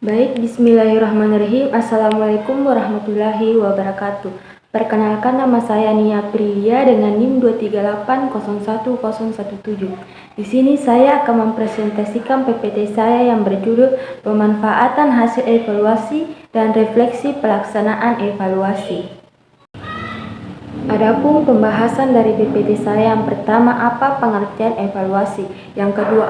Baik, bismillahirrahmanirrahim. Assalamualaikum warahmatullahi wabarakatuh. Perkenalkan, nama saya Nia Priya dengan NIM 238011017. Di sini saya akan mempresentasikan PPT saya yang berjudul Pemanfaatan Hasil Evaluasi dan Refleksi Pelaksanaan Evaluasi. Adapun pembahasan dari PPT saya, yang pertama, apa pengertian evaluasi, yang kedua,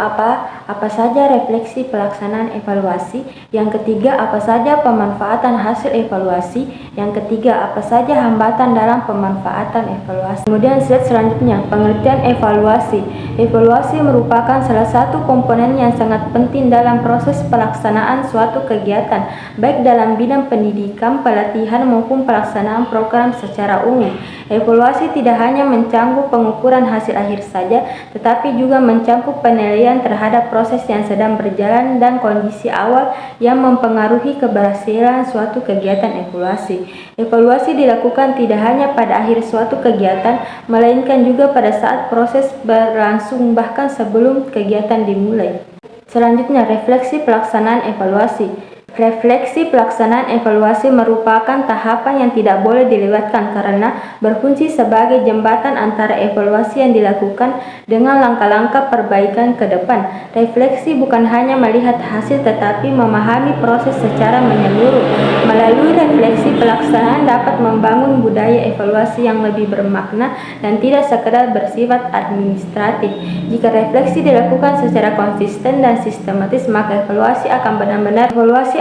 apa saja refleksi pelaksanaan evaluasi, yang ketiga, apa saja pemanfaatan hasil evaluasi, yang ketiga, apa saja hambatan dalam pemanfaatan evaluasi. Kemudian slide selanjutnya, pengertian evaluasi. Evaluasi merupakan salah satu komponen yang sangat penting dalam proses pelaksanaan suatu kegiatan, baik dalam bidang pendidikan, pelatihan maupun pelaksanaan program secara umum. Evaluasi tidak hanya mencakup pengukuran hasil akhir saja, tetapi juga mencakup penilaian terhadap proses yang sedang berjalan dan kondisi awal yang mempengaruhi keberhasilan suatu kegiatan evaluasi. Evaluasi dilakukan tidak hanya pada akhir suatu kegiatan, melainkan juga pada saat proses berlangsung, bahkan sebelum kegiatan dimulai. Selanjutnya, refleksi pelaksanaan evaluasi. Refleksi pelaksanaan evaluasi merupakan tahapan yang tidak boleh dilewatkan karena berfungsi sebagai jembatan antara evaluasi yang dilakukan dengan langkah-langkah perbaikan ke depan. Refleksi bukan hanya melihat hasil tetapi memahami proses secara menyeluruh. Melalui refleksi pelaksanaan dapat membangun budaya evaluasi yang lebih bermakna dan tidak sekedar bersifat administratif. Jika refleksi dilakukan secara konsisten dan sistematis, maka evaluasi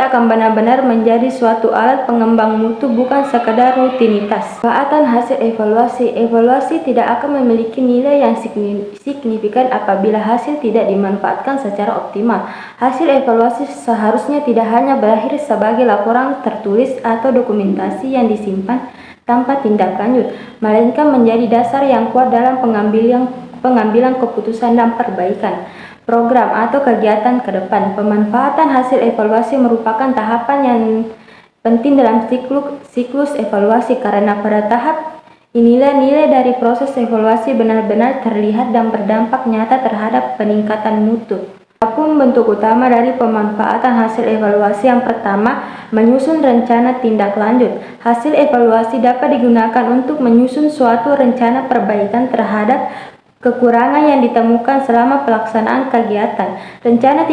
akan benar-benar menjadi suatu alat pengembang mutu, bukan sekadar rutinitas. Manfaatan hasil evaluasi. Evaluasi tidak akan memiliki nilai yang signifikan apabila hasil tidak dimanfaatkan secara optimal. Hasil evaluasi seharusnya tidak hanya berakhir sebagai laporan tertulis atau dokumentasi yang disimpan tanpa tindak lanjut, melainkan menjadi dasar yang kuat dalam pengambilan keputusan dan perbaikan program atau kegiatan ke depan. Pemanfaatan hasil evaluasi merupakan tahapan yang penting dalam siklus evaluasi karena pada tahap inilah nilai dari proses evaluasi benar-benar terlihat dan berdampak nyata terhadap peningkatan mutu. Apapun bentuk utama dari pemanfaatan hasil evaluasi, yang pertama, menyusun rencana tindak lanjut. Hasil evaluasi dapat digunakan untuk menyusun suatu rencana perbaikan terhadap kekurangan yang ditemukan selama pelaksanaan kegiatan. Rencana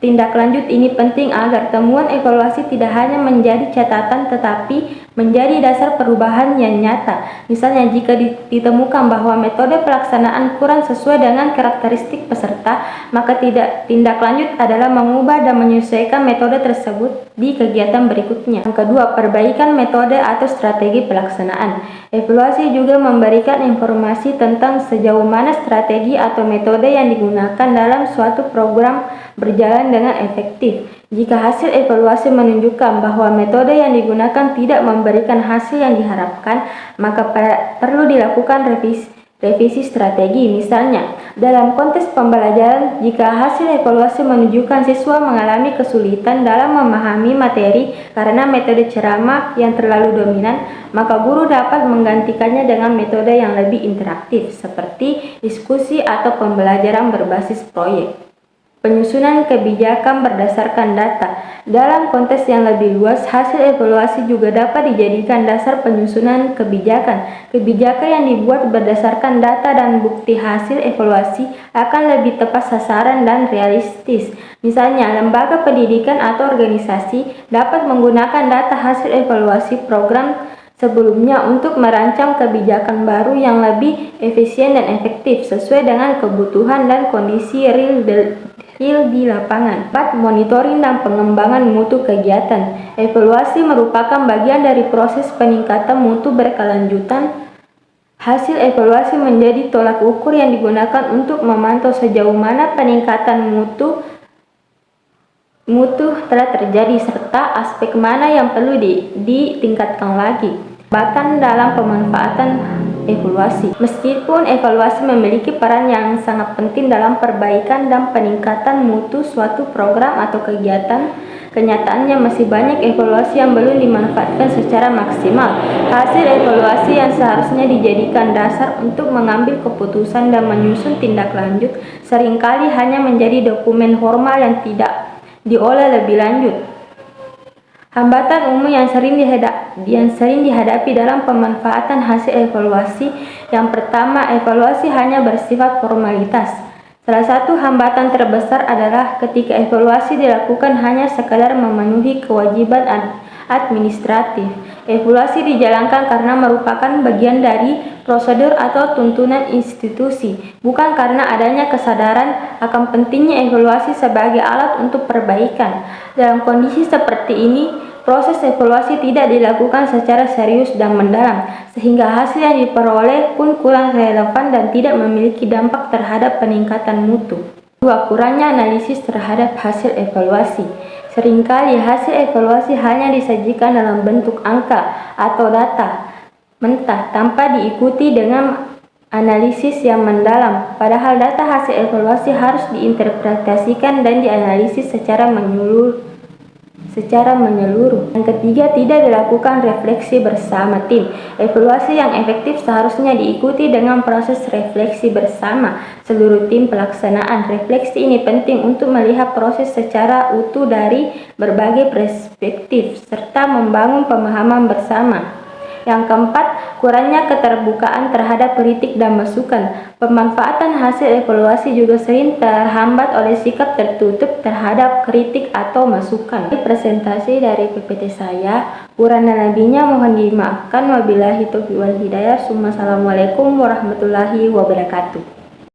tindak lanjut ini penting agar temuan evaluasi tidak hanya menjadi catatan tetapi menjadi dasar perubahan yang nyata. Misalnya, jika ditemukan bahwa metode pelaksanaan kurang sesuai dengan karakteristik peserta, maka tindak lanjut adalah mengubah dan menyesuaikan metode tersebut di kegiatan berikutnya. Yang kedua, perbaikan metode atau strategi pelaksanaan. Evaluasi juga memberikan informasi tentang sejauh mana strategi atau metode yang digunakan dalam suatu program berjalan dengan efektif. Jika hasil evaluasi menunjukkan bahwa metode yang digunakan tidak memberikan hasil yang diharapkan, maka perlu dilakukan revisi strategi. Misalnya, dalam konteks pembelajaran, jika hasil evaluasi menunjukkan siswa mengalami kesulitan dalam memahami materi karena metode ceramah yang terlalu dominan, maka guru dapat menggantikannya dengan metode yang lebih interaktif, seperti diskusi atau pembelajaran berbasis proyek. Penyusunan kebijakan berdasarkan data. Dalam konteks yang lebih luas, hasil evaluasi juga dapat dijadikan dasar penyusunan kebijakan. Kebijakan yang dibuat berdasarkan data dan bukti hasil evaluasi akan lebih tepat sasaran dan realistis. Misalnya, lembaga pendidikan atau organisasi dapat menggunakan data hasil evaluasi program sebelumnya untuk merancang kebijakan baru yang lebih efisien dan efektif sesuai dengan kebutuhan dan kondisi real di lapangan. 4. Monitoring dan pengembangan mutu kegiatan. Evaluasi merupakan bagian dari proses peningkatan mutu berkelanjutan. Hasil evaluasi menjadi tolak ukur yang digunakan untuk memantau sejauh mana peningkatan mutu telah terjadi serta aspek mana yang perlu ditingkatkan lagi. Bahkan dalam pemanfaatan evaluasi. Meskipun evaluasi memiliki peran yang sangat penting dalam perbaikan dan peningkatan mutu suatu program atau kegiatan, kenyataannya masih banyak evaluasi yang belum dimanfaatkan secara maksimal. Hasil evaluasi yang seharusnya dijadikan dasar untuk mengambil keputusan dan menyusun tindak lanjut seringkali hanya menjadi dokumen formal yang tidak diolah lebih lanjut. Hambatan umum yang sering dihadapi dalam pemanfaatan hasil evaluasi. Yang pertama, evaluasi hanya bersifat formalitas. Salah satu hambatan terbesar adalah ketika evaluasi dilakukan hanya sekadar memenuhi kewajiban administratif. Evaluasi dijalankan karena merupakan bagian dari prosedur atau tuntunan institusi, bukan karena adanya kesadaran akan pentingnya evaluasi sebagai alat untuk perbaikan. Dalam kondisi seperti ini, proses evaluasi tidak dilakukan secara serius dan mendalam, sehingga hasil yang diperoleh pun kurang relevan dan tidak memiliki dampak terhadap peningkatan mutu. 2. Kurangnya analisis terhadap hasil evaluasi. Seringkali hasil evaluasi hanya disajikan dalam bentuk angka atau data mentah tanpa diikuti dengan analisis yang mendalam, padahal data hasil evaluasi harus diinterpretasikan dan dianalisis secara menyeluruh. Yang ketiga, tidak dilakukan refleksi bersama tim. Evaluasi yang efektif seharusnya diikuti dengan proses refleksi bersama seluruh tim pelaksanaan. Refleksi ini penting untuk melihat proses secara utuh dari berbagai perspektif serta membangun pemahaman bersama. Yang keempat, kurangnya keterbukaan terhadap kritik dan masukan. Pemanfaatan hasil evaluasi juga sering terhambat oleh sikap tertutup terhadap kritik atau masukan. Ini presentasi dari PPT saya. Kurang dan lebihnya mohon dimaafkan. Wabillahi taufiq wal hidayah. Assalamualaikum warahmatullahi wabarakatuh.